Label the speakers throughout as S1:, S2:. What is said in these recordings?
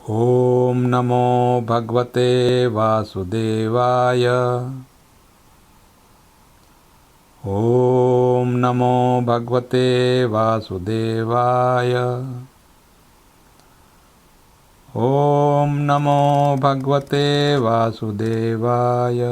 S1: ओम नमो भगवते वासुदेवाय। ओम नमो भगवते वासुदेवाय। ओम नमो भगवते वासुदेवाय।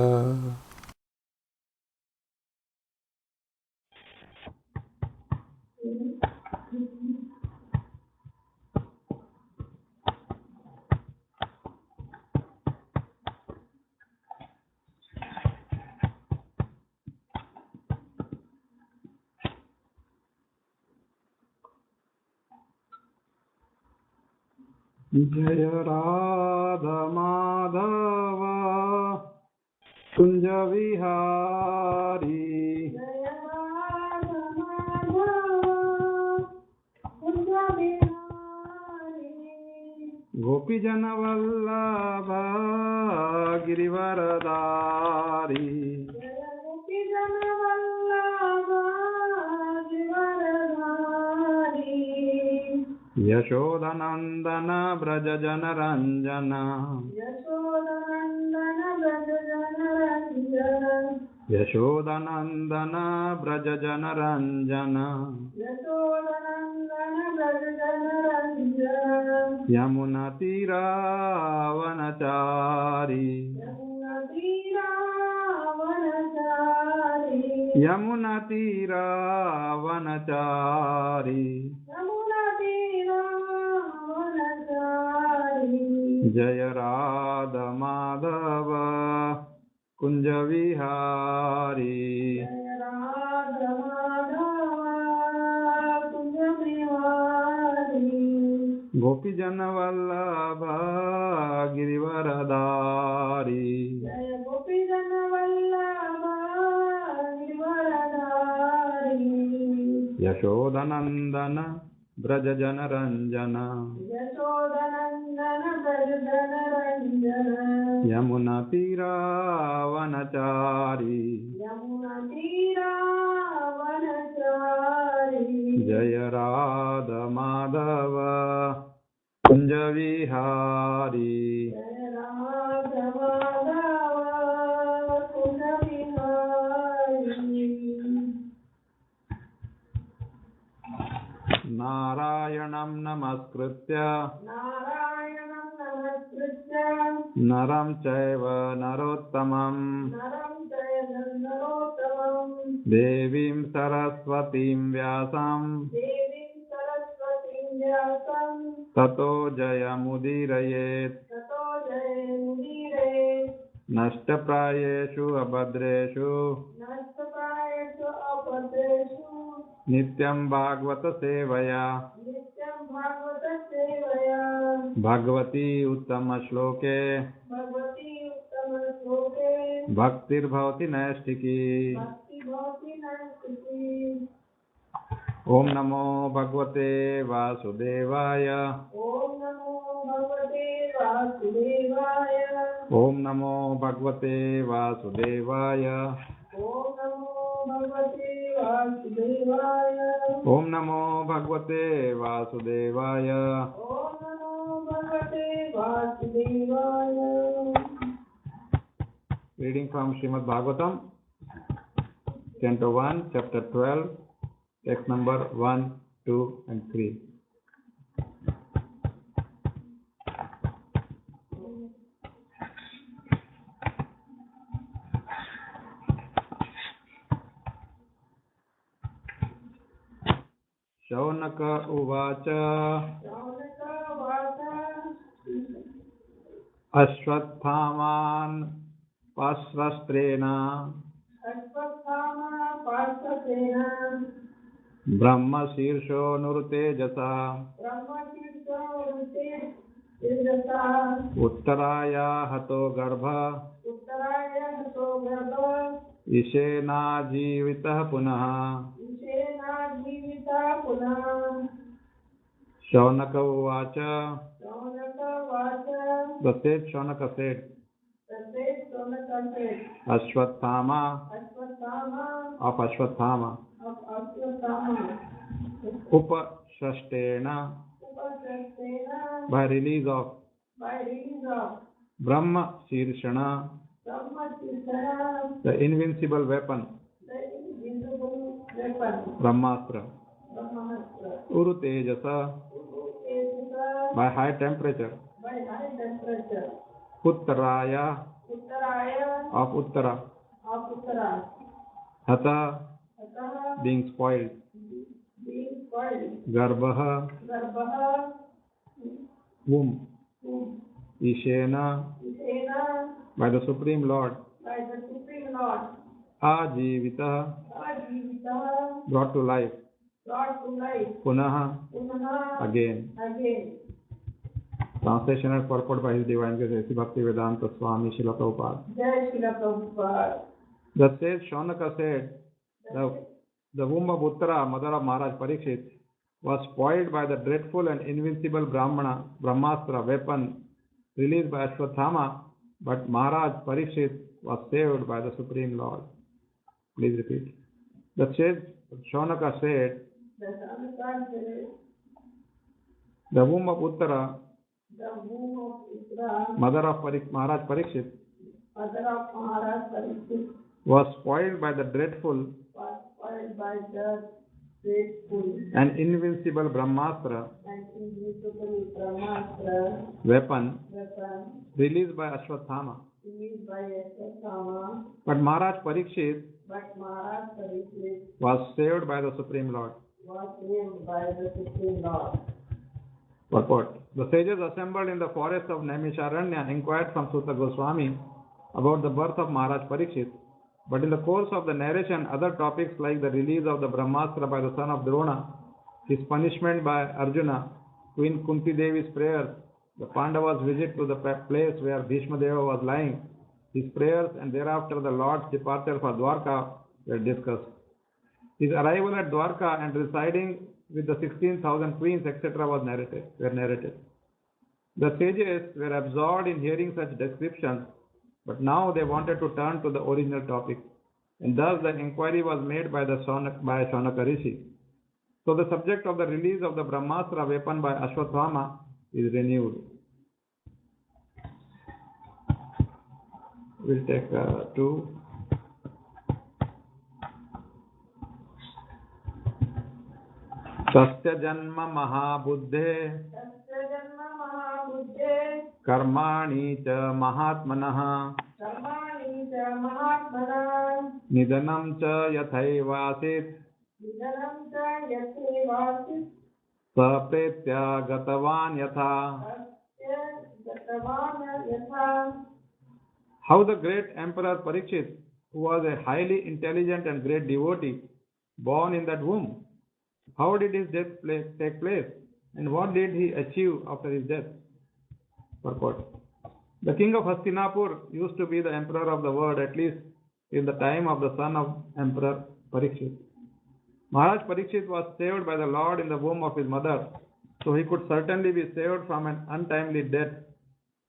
S2: जय राधा माधव कुंज विहारी।
S3: जय राधा माधव कुंज विहारी।
S2: गोपीजन वल्लभ गिरिवरधारी।
S3: जय गोपीजन वल्लभ गिरिवरधारी।
S2: यशोदनंदन ब्रज जन रंजन।
S3: यशोदनंदन ब्रज जन रंजन।
S2: यशोदनंदन ब्रज जन रंजन।
S3: यशोदनंदन ब्रज जन रंजन।
S2: यमुना तीरावनचारी।
S3: यमुना तीरावनचारी।
S2: यमुना तीरावनचारी।
S3: यमुना तीरावनचारी।
S2: जय राधा माधव कुंज विहारी।
S3: जय राधा माधव कुंज विहारी।
S2: गोपीजन वल्लभ गिरिवरधारी।
S3: जय गोपीजन वल्लभ गिरिवरधारी।
S2: यशोदनंदन ब्रज जन रंजन।
S3: यशोदनंदन ब्रज जन रंजन।
S2: यमुना तीरावनचारी।
S3: यमुना तीरावनचारी।
S2: जय राधा माधव कुंज विहारी।
S3: जय राधा माधव कुंज विहारी।
S2: नारायणं नमस्कृत्य
S3: नारायणं नमस्कृत्य
S2: नरं चैव नरोत्तमं
S3: नरं चैव नरोत्तमं
S2: देवीं सरस्वतीं व्यासं
S3: देवीं सरस्वतीं व्यासं
S2: ततो जयमुदीरयेत्।
S3: ततो जयमुदीरयेत्।
S2: नष्टप्रायेषु अभद्रेषु
S3: नष्टप्रायेषु अपद्रेषु
S2: नित्यं भागवत सेवया।
S3: नित्यं भागवत सेवया।
S2: भगवती उत्तम श्लोके
S3: भगवती उत्तम श्लोके
S2: भक्तिर्भवति नैष्ठिकी।
S3: भक्ति भवति नैष्ठिकी।
S2: ओम नमो भगवते वासुदेवाय।
S3: ओम नमो भगवते वासुदेवाय।
S2: ओम नमो भगवते वासुदेवाय।
S3: ओम नमो भगवते वासुदेवाय।
S2: ओम नमो भगवते वासुदेवाय।
S3: ओम नमो भगवते वासुदेवाय।
S2: Reading from Srimad Bhagavatam canto 1 chapter 12 text number 1, 2 and 3। Shaunaka उवाच
S3: शौनक उवाच।
S2: अश्वत्थामान् पार्श्वस्त्रेण
S3: अश्वत्थामा पार्थसेना
S2: ब्रह्मशीर्षो नुरुतेजसा
S3: ब्रह्मतीर्थवृत्ते तेजसा
S2: उत्तराया हतो गर्भ
S3: उत्तराय हतो गर्भ
S2: ईशेनाजीवितः पुनः।
S3: विषेना जीविता पुनः।
S2: शौनक उवाच।
S3: शौनक उवाच।
S2: प्रत्येक शौनक said,
S3: तस्मै शौनकाय
S2: Ashwatthama
S3: Ashwatthama
S2: of Ashwatthama
S3: Ashwatthama
S2: उपसृष्टेन
S3: उपसस्तेन
S2: by release of
S3: by reading of
S2: Brahma Shirshana,
S3: Brahma Chitara,
S2: the invincible weapon,
S3: the invisible weapon,
S2: Brahmastra.
S3: Brahmastra,
S2: Uru Tejasa,
S3: Tejasa,
S2: by high temperature,
S3: by high temperature,
S2: Uttaraya,
S3: Uttaraya,
S2: of Uttara,
S3: of Uttara,
S2: Hatha,
S3: Atah,
S2: being spoiled,
S3: being spoiled,
S2: Garbha,
S3: Garbha,
S2: womb, Ishena,
S3: Isena,
S2: by the Supreme Lord,
S3: by the Supreme Lord,
S2: Ajivita,
S3: Ajivita,
S2: brought to life,
S3: brought to life,
S2: Punaha,
S3: Punaha,
S2: again.
S3: again.
S2: Translation and purport by His Divine Grace A.C. Bhaktivedanta Swami Srila Prabhupada.
S3: Jai Srila Prabhupada.
S2: The sage Shaunaka said, the womb of Uttara, mother of Maharaj Parikshit, was spoiled by the dreadful and invincible Brahmastra weapon released by Ashwathama, but Maharaj Parikshit was saved by the Supreme Lord. Please repeat. The sage Shaunaka said,
S3: The Shaunaka said,
S2: the womb of Uttara,
S3: the womb of Uttara,
S2: mother of Maharaj Parikshit,
S3: mother of Maharaj Parikshit,
S2: was spoiled by the dreadful
S3: was spoiled by the grateful
S2: and invincible Brahmastra
S3: and invisible Brahmastra
S2: weapon
S3: weapon
S2: released by Ashwathama.
S3: used by Ashwatthama,
S2: But Maharaj Parikshit
S3: but Maharaj Parikshit
S2: was saved by the Supreme Lord.
S3: was saved by the Supreme Lord.
S2: Purport. The sages assembled in the forest of Naimisharanya inquired from Suta Goswami about the birth of Maharaj Parikshit. But in the course of the narration, other topics like the release of the Brahmastra by the son of Drona, his punishment by Arjuna, Queen Kunti Devi's prayers, the Pandavas' visit to the place where Bhishma Deva was lying, his prayers, and thereafter the Lord's departure for Dwarka were discussed. His arrival at Dwarka and residing with the 16,000 queens, etc. were narrated. The sages were absorbed in hearing such descriptions, but now they wanted to turn to the original topic, and thus the inquiry was made by Shaunaka Rishi. So the subject of the release of the Brahmastra weapon by Ashwathama is renewed. We'll take two. Tasya janma mahabuddhe
S3: Janma Mahabuddhe,
S2: karmani cha mahatmanah
S3: Karmani cha Mahatmana,
S2: nidanam cha yathaivasit
S3: Nidanam cha Yate Vasit,
S2: sapretya gatavan yatha.
S3: Satya Gatavana Yatha.
S2: How the great Emperor Parikshit, who was a highly intelligent and great devotee, born in that womb, how did his death take place, and what did he achieve after his death? Purport. The king of Hastinapur used to be the emperor of the world, at least in the time of the son of Emperor Parikshit. Maharaj Parikshit was saved by the Lord in the womb of his mother, so he could certainly be saved from an untimely death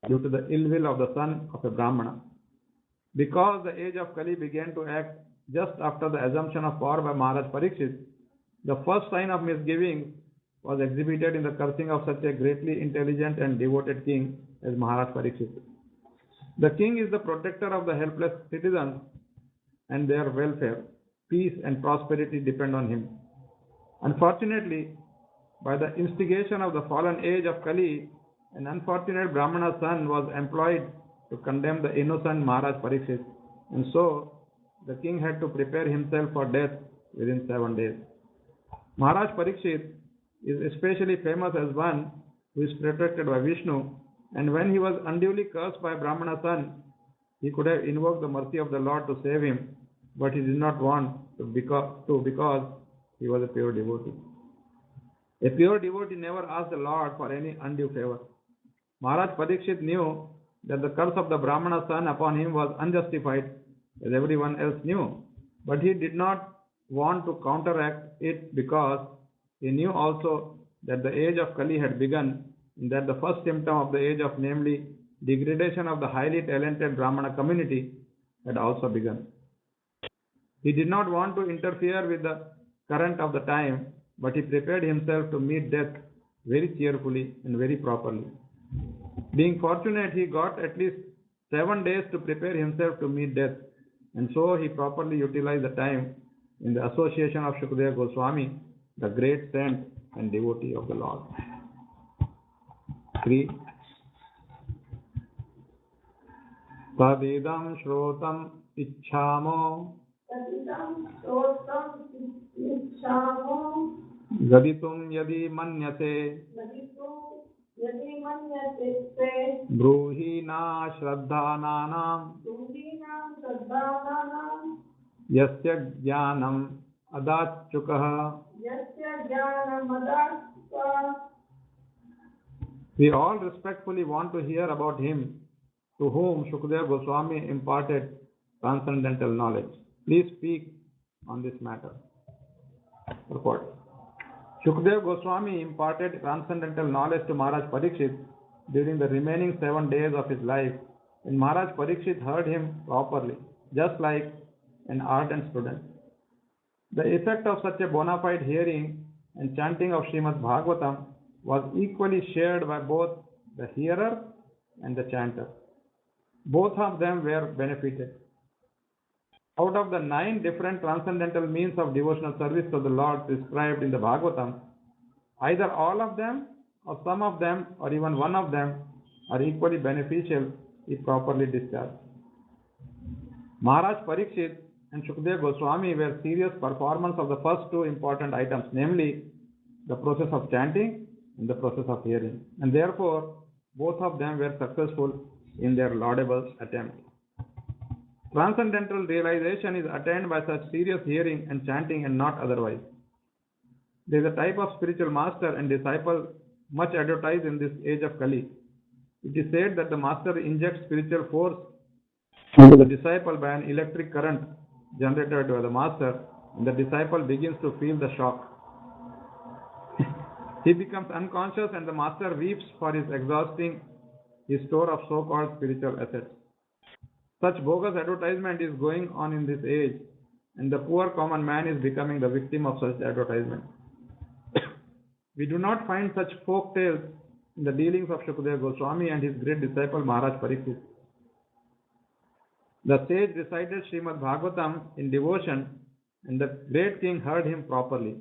S2: due to the ill will of the son of a Brahmana. Because the age of Kali began to act just after the assumption of power by Maharaj Parikshit, the first sign of misgiving was exhibited in the cursing of such a greatly intelligent and devoted king as Maharaj Parikshit. The king is the protector of the helpless citizens and their welfare. Peace and prosperity depend on him. Unfortunately, by the instigation of the fallen age of Kali, an unfortunate Brahmana son was employed to condemn the innocent Maharaj Parikshit, and so the king had to prepare himself for death within 7 days. Maharaj Parikshit is especially famous as one who is protected by Vishnu, and when he was unduly cursed by Brahmana son, he could have invoked the mercy of the Lord to save him, but he did not want to because he was a pure devotee. A pure devotee never asked the Lord for any undue favor. Maharaj Parikshit knew that the curse of the Brahmana son upon him was unjustified, as everyone else knew, but he did not want to counteract it because he knew also that the age of Kali had begun, and that the first symptom of the age of, namely, degradation of the highly talented Brahmana community, had also begun. He did not want to interfere with the current of the time, but he prepared himself to meet death very cheerfully and very properly. Being fortunate, he got at least 7 days to prepare himself to meet death, and so he properly utilized the time in the association of Shukadeva Goswami, the great saint and devotee of the Lord. 3. Tadidam shrotam ichhamo
S3: Tadidam shrotam ichhamo
S2: gaditum yadi manyase
S3: gaditum yadi manyate
S2: bruhi na shraddhananam
S3: Dundinam Sadhananam
S2: yasya jnanam adachukah.
S3: Yasya Jnanamadasa.
S2: We all respectfully want to hear about him to whom Shukadeva Goswami imparted transcendental knowledge. Please speak on this matter. Report. Shukadeva Goswami imparted transcendental knowledge to Maharaj Parikshit during the remaining 7 days of his life, and Maharaj Parikshit heard him properly, just like an ardent student. The effect of such a bona fide hearing and chanting of Srimad Bhagavatam was equally shared by both the hearer and the chanter. Both of them were benefited. Out of the 9 different transcendental means of devotional service to the Lord prescribed in the Bhagavatam, either all of them or some of them or even one of them are equally beneficial if properly discharged. Maharaj Parikshit and Shukadeva Goswami were serious performers of the first 2 important items, namely the process of chanting and the process of hearing, and therefore both of them were successful in their laudable attempt. Transcendental realization is attained by such serious hearing and chanting and not otherwise. There is a type of spiritual master and disciple much advertised in this age of Kali. It is said that the master injects spiritual force into the disciple by an electric current generated by the master, and the disciple begins to feel the shock. He becomes unconscious and the master weeps for his exhausting his store of so-called spiritual assets. Such bogus advertisement is going on in this age, and the poor common man is becoming the victim of such advertisement. We do not find such folk tales in the dealings of Shukadeva Goswami and his great disciple Maharaj Parikshit. The sage recited Srimad Bhagavatam in devotion, and the great king heard him properly.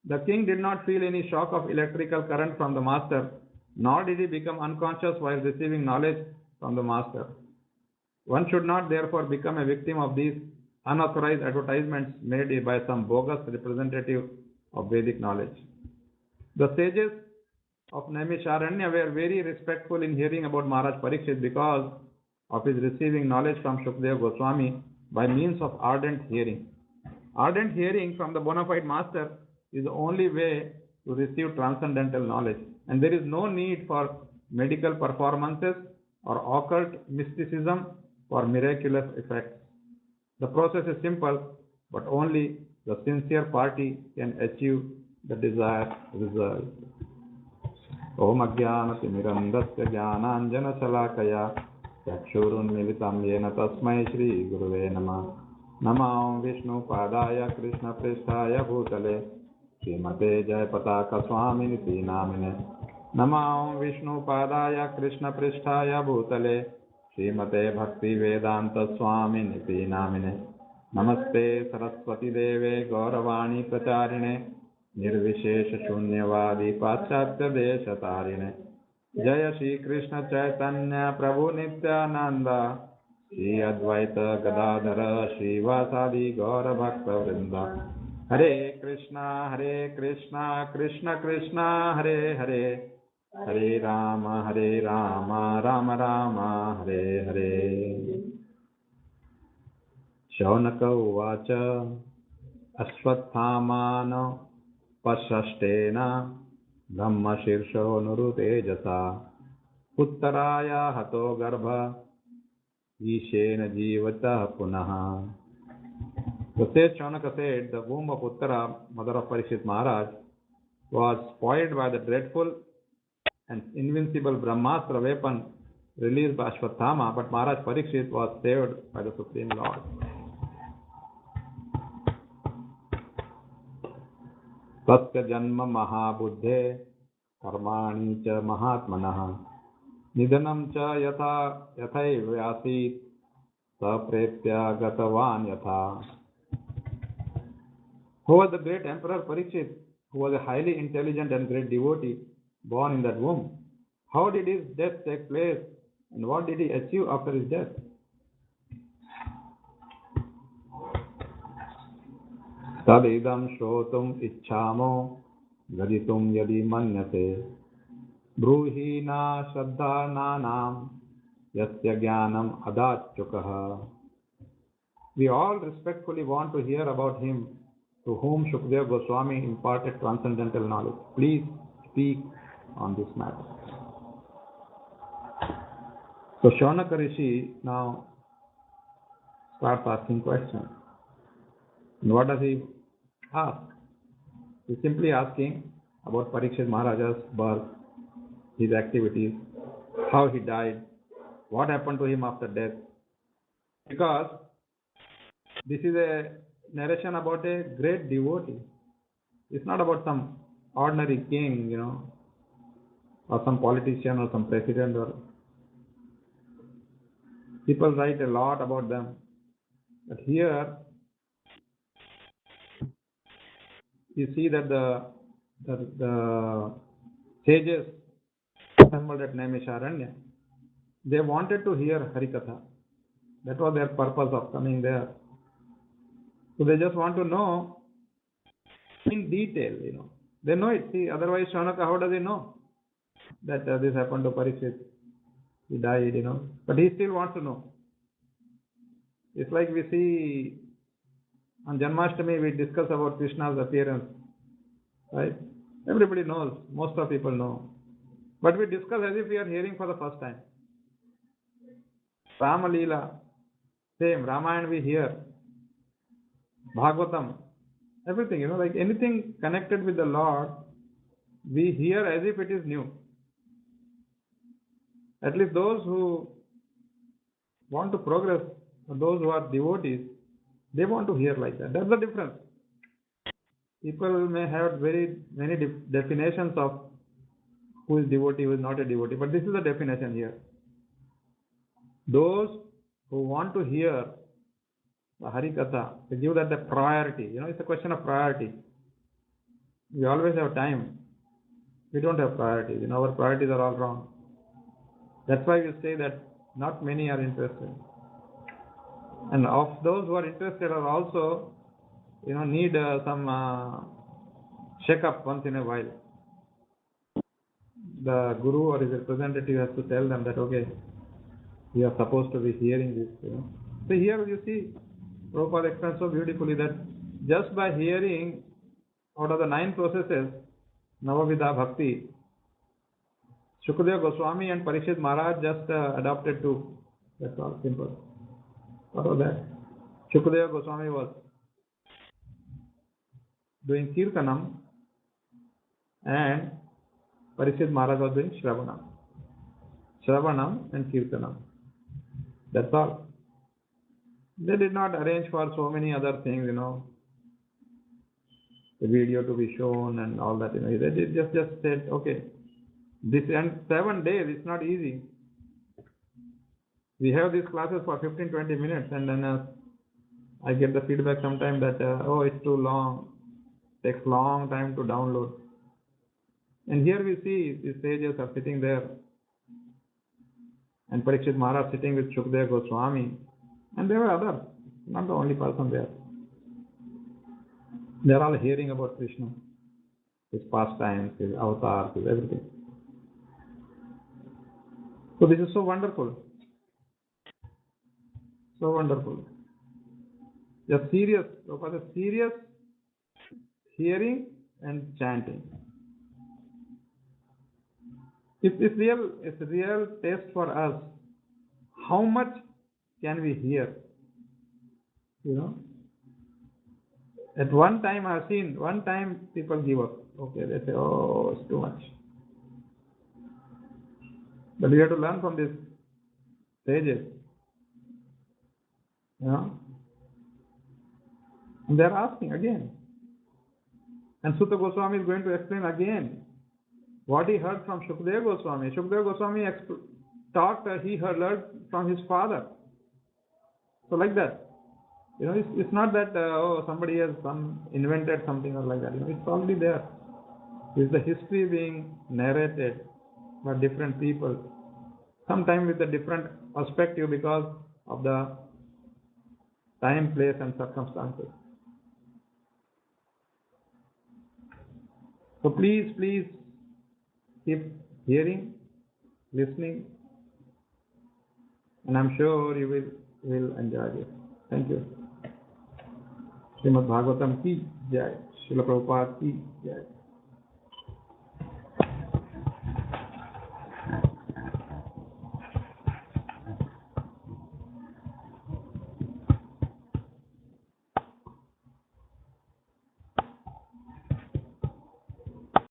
S2: The king did not feel any shock of electrical current from the master, nor did he become unconscious while receiving knowledge from the master. One should not therefore become a victim of these unauthorized advertisements made by some bogus representative of Vedic knowledge. The sages of Naimisharanya were very respectful in hearing about Maharaj Parikshit because of his receiving knowledge from Shukadeva Goswami by means of ardent hearing. Ardent hearing from the bona fide master is the only way to receive transcendental knowledge, and there is no need for medical performances or occult mysticism for miraculous effects. The process is simple, but only the sincere party can achieve the desired result. Om Ajnanatimmirandasya Jnananjana Shalakaya Chakshurunmilitam Yena Tasmai Shri Guruve Namah. Namah Vishnu Padaya Krishna Prishthaya Bhutale Srimate Jayapataka Swaminiti Namine. Namah Vishnu Padaya Krishna Prishthaya Bhutale Srimate Bhakti Vedanta Swaminiti Namine. Namaste Saraswati Deve Gauravani Pracharine Nirvishesha Shunyavadi Paschatya Deshatarine. Jaya Shri Krishna Chaitanya Prabhu Nityananda Shri Advaita Gadadhara Shri Vasadi Gaura Bhakta Vrinda. Hare Krishna Krishna Krishna Hare Hare Hare Rama Rama Rama Hare Hare. Shaunaka Uvacha Ashwatthama Pasashtena Brahma Shirsho Nurutejasa Uttaraya Hato Garbha Ishena Jivata Punaha. The sage Shaunaka said, the womb of Uttara, mother of Parikshit Maharaj, was spoiled by the dreadful and invincible Brahmastra weapon released by Ashwatthama, but Maharaj Parikshit was saved by the Supreme Lord. Tasya janma mahabuddhe karmani cha mahatmanah निधनं च यथैव आसीत् सप्रेत्य गतवान् यथा. Who was the great emperor Parikshit, who was a highly intelligent and great devotee born in that womb? How did his death take place, and what did he achieve after his death? तदिदं श्रोतुम् इच्छामो गदितुं यदि मन्यसे ब्रूहि न श्रद्धानानां यस्य ज्ञानम् अदाच्युकः. We all respectfully want to hear about him to whom Shukdev Goswami imparted transcendental knowledge. Please speak on this matter. So Shaunaka Rishi now starts asking questions. And what does he ask? He's simply asking about Parikshit Maharaja's birth, his activities, how he died, what happened to him after death. Because this is a narration about a great devotee. It's not about some ordinary king, or some politician or some president. Or people write a lot about them, but here you see that the sages assembled at Naimisharanya, they wanted to hear Harikatha. That was their purpose of coming there. So they just want to know in detail, They know it. See, otherwise Shaunaka, how does he know that this happened to Parikshit? He died, But he still wants to know. It's like we see on Janmashtami, we discuss about Krishna's appearance, right? Everybody knows, most of people know. But we discuss as if we are hearing for the first time. Rama Leela, same, Ramayana we hear. Bhagavatam, everything, like anything connected with the Lord, we hear as if it is new. At least those who want to progress, or those who are devotees, they want to hear like that. That's the difference. People may have very many definitions of who is devotee, who is not a devotee, but this is the definition here. Those who want to hear the Harikatha, they give that the priority. It's a question of priority. We always have time. We don't have priorities. Our priorities are all wrong. That's why we say that not many are interested. And of those who are interested are also, need some check-up once in a while. The guru or his representative has to tell them that, okay, we are supposed to be hearing this. So here you see, Prabhupada explains so beautifully that just by hearing out of the 9 processes, Navavidha Bhakti, Shukadeva Goswami and Parikshit Maharaj just adopted 2. That's all, simple. What was that? Shukadeva Goswami was doing Kirtanam and Parikshit Maharaj was doing Shravanam. Shravanam and Kirtanam. That's all. They did not arrange for so many other things, the video to be shown and all that, They did just said, okay, this and 7 days, it's not easy. We have these classes for 15-20 minutes and then I get the feedback sometime that, it's too long, takes long time to download. And here we see the sages are sitting there and Parikshit Maharaj sitting with Shukadeva Goswami, and there were others, not the only person there. They are all hearing about Krishna, his pastimes, his avatars, his everything. So this is so wonderful. So wonderful. Just serious, serious hearing and chanting. It's real test for us. How much can we hear? At one time I've seen, people give up. Okay, they say, it's too much. But we have to learn from these sages. And they're asking again. And Sutta Goswami is going to explain again what he heard from Shukadeva Goswami. Shukadeva Goswami talked, he had learned from his father. So like that, it's not that somebody has invented something or like that. It's already there. It's the history being narrated by different people, sometimes with a different perspective because of the time, place, and circumstances. So please keep hearing, listening, and I'm sure you will enjoy it. Thank you. Shrimad Bhagavatam की जय, श्रील प्रभुपाद की जय.